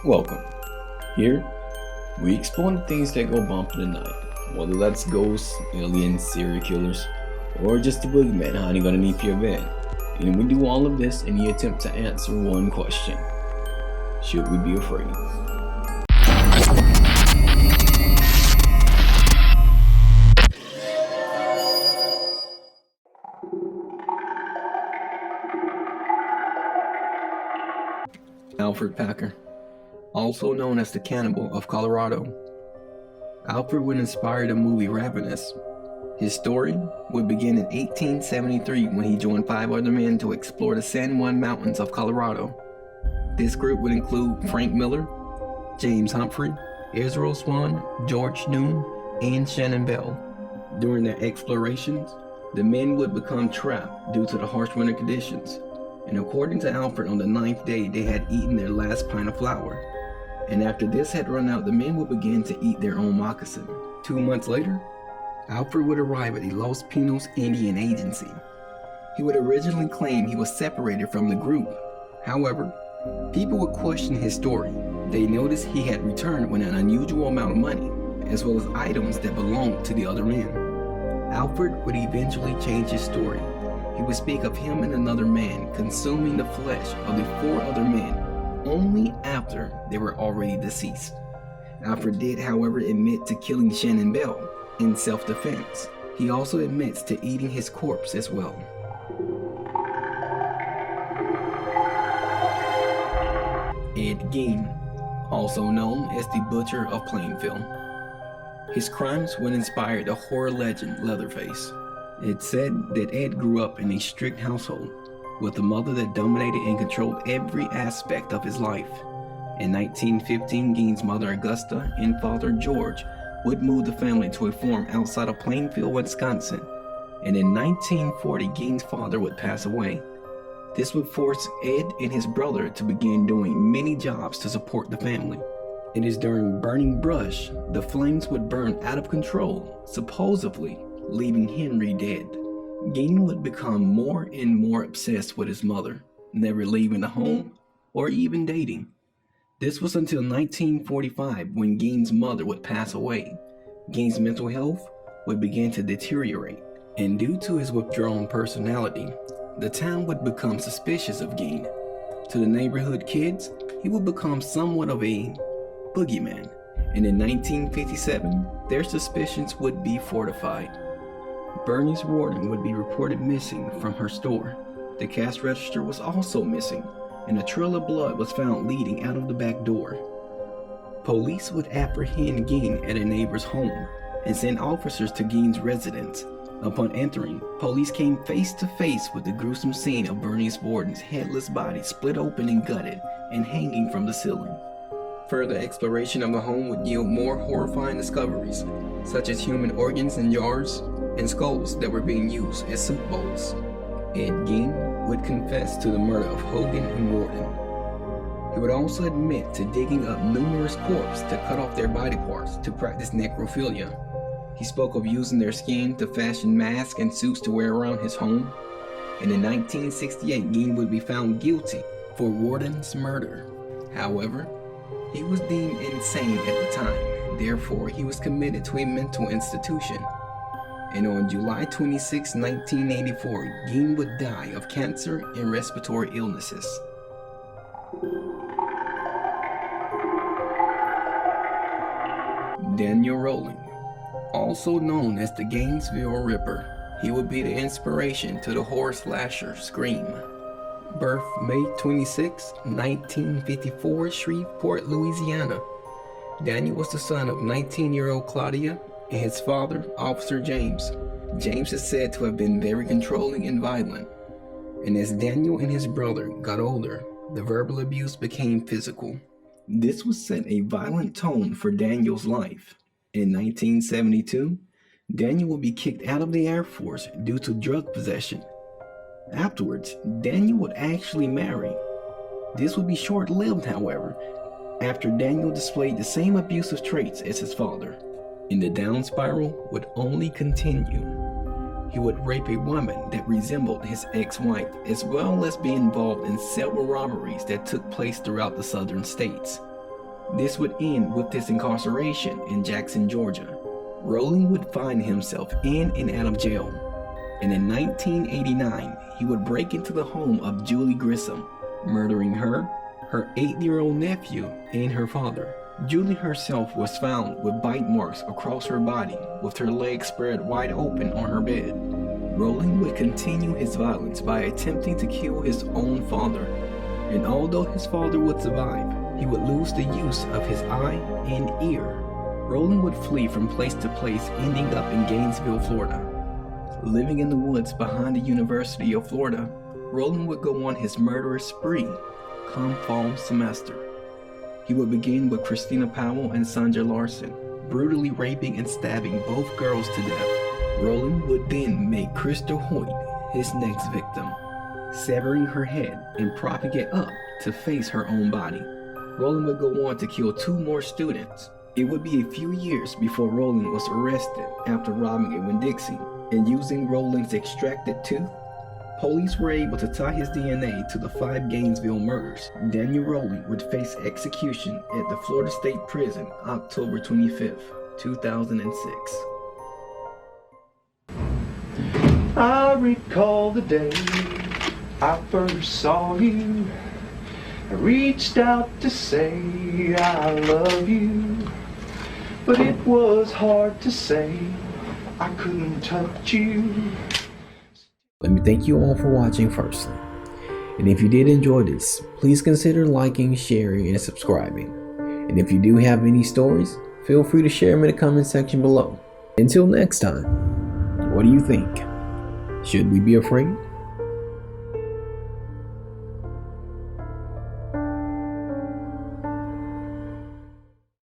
Welcome. Here, we explore the things that go bump in the night, whether that's ghosts, aliens, serial killers, or just the boogeyman hiding underneath your bed. And we do all of this in the attempt to answer one question: should we be afraid? Alfred Packer, also known as the Cannibal of Colorado. Alfred would inspire the movie Ravenous. His story would begin in 1873 when he joined 5 other men to explore the San Juan Mountains of Colorado. This group would include Frank Miller, James Humphrey, Israel Swan, George Noon, and Shannon Bell. During their explorations, the men would become trapped due to the harsh winter conditions. And according to Alfred, on the 9th day, they had eaten their last pint of flour. And after this had run out, the men would begin to eat their own moccasin. 2 months later, Alfred would arrive at the Los Pinos Indian Agency. He would originally claim he was separated from the group. However, people would question his story. They noticed he had returned with an unusual amount of money, as well as items that belonged to the other men. Alfred would eventually change his story. He would speak of him and another man consuming the flesh of the 4 other men only after they were already deceased. Alfred did, however, admit to killing Shannon Bell in self-defense. He also admits to eating his corpse as well. Ed Gein, also known as the Butcher of Plainfield. His crimes would inspire the horror legend Leatherface. It's said that Ed grew up in a strict household, with a mother that dominated and controlled every aspect of his life. In 1915, Gein's mother Augusta and father George would move the family to a farm outside of Plainfield, Wisconsin. And in 1940, Gein's father would pass away. This would force Ed and his brother to begin doing many jobs to support the family. It is during burning brush, the flames would burn out of control, supposedly leaving Henry dead. Gein would become more and more obsessed with his mother, never leaving the home or even dating. This was until 1945 when Gein's mother would pass away. Gein's mental health would begin to deteriorate, and due to his withdrawn personality, the town would become suspicious of Gein. To the neighborhood kids, he would become somewhat of a boogeyman, and in 1957, their suspicions would be fortified. Bernie's warden would be reported missing from her store. The cash register was also missing, and a trail of blood was found leading out of the back door. Police would apprehend Gein at a neighbor's home and send officers to Gein's residence. Upon entering, police came face to face with the gruesome scene of Bernie's warden's headless body split open and gutted and hanging from the ceiling. Further exploration of the home would yield more horrifying discoveries, such as human organs in jars and skulls that were being used as soup bowls. Ed Gein would confess to the murder of Hogan and Warden. He would also admit to digging up numerous corpses to cut off their body parts to practice necrophilia. He spoke of using their skin to fashion masks and suits to wear around his home. And in 1968, Gein would be found guilty for Warden's murder. However, he was deemed insane at the time, therefore he was committed to a mental institution. And on July 26, 1984, Gein would die of cancer and respiratory illnesses. Dainel Rolling, also known as the Gainesville Ripper, he would be the inspiration to the horror slasher Scream. Birth May 26, 1954, Shreveport, Louisiana. Dainel was the son of 19-year-old Claudia and his father, Officer James. James is said to have been very controlling and violent. And as Dainel and his brother got older, the verbal abuse became physical. This would set a violent tone for Dainel's life. In 1972, Dainel would be kicked out of the Air Force due to drug possession. Afterwards, Dainel would actually marry. This would be short-lived, however, after Dainel displayed the same abusive traits as his father. And the down spiral would only continue. He would rape a woman that resembled his ex-wife, as well as be involved in several robberies that took place throughout the southern states. This would end with his incarceration in Jackson, Georgia. Rolling would find himself in and out of jail, and in 1989, he would break into the home of Julie Grissom, murdering her 8-year-old nephew, and her father. Julie herself was found with bite marks across her body, with her legs spread wide open on her bed. Rolling would continue his violence by attempting to kill his own father, and although his father would survive, he would lose the use of his eye and ear. Rolling would flee from place to place, ending up in Gainesville, Florida. Living in the woods behind the University of Florida, Rolling would go on his murderous spree come fall semester. He would begin with Christina Powell and Sandra Larson, brutally raping and stabbing both girls to death. Rolling would then make Crystal Hoyt his next victim, severing her head and propping it up to face her own body. Rolling would go on to kill 2 more students. It would be a few years before Rolling was arrested after robbing a Winn-Dixie, and using Rolling's extracted tooth, police were able to tie his DNA to the 5 Gainesville murders. Dainel Rolling would face execution at the Florida State Prison October 25, 2006. I recall the day I first saw you. I reached out to say I love you, but it was hard to say. I couldn't touch you. Let me thank you all for watching firstly. And if you did enjoy this, please consider liking, sharing, and subscribing. And if you do have any stories, feel free to share them in the comment section below. Until next time, what do you think? Should we be afraid?